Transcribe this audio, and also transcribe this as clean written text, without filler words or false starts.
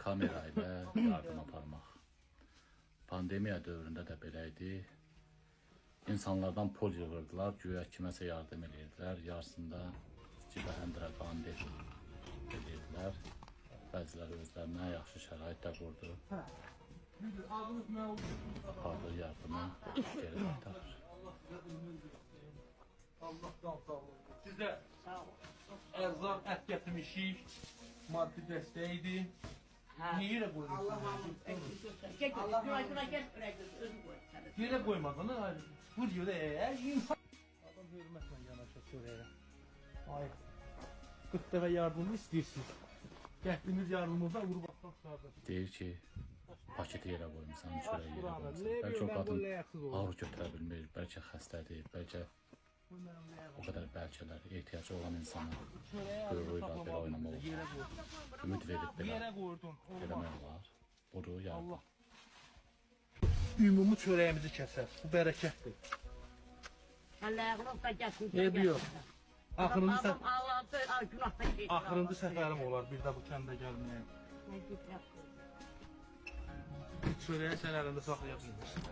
kamera ilə yardım aparmaq. Pandemiya dövründə də belə idi. İnsanlardan pul yığırdılar, güya kiməsə yardım edirdilər. Yarısında cibə həndirə qandil edirdilər. Bəziləri özlərinə yaxşı şərait də qurdu. Apardığı yardımı geri qaytarır. Allah'tan sağ olun. Sizə ərzaq, ət gətirmişik, maddi dəstəkdir. Niyə yerə qoymusunuz? Yerə qoymadınız, bu yerə insan... Adam hörmətlə yanaşa çörəyə. Ay, 40 dəfə yardımını istəyirsiniz. Gəhdiniz yardımınızda Urbaqdan çıxardır. Deyir ki, paketi yerə qoymusan, çörəyi yerə qoymusan. Bəlkə o qadın ağır götürə bilmir, bəlkə xəstədir, bəlkə o qədər bəlkələr, ehtiyacı olan insana böyüylə belə oynamaq olur. Ümid verib belə eləmək olar. Budur, yardım. Ümumi çörəyimizi kəsər, bu bərəkətdir. Eybi yox. Axırıncı səfərim olar bir də bu kəndə gəlməyə. Çörəyi sən əlində saxlaya bilmirsən.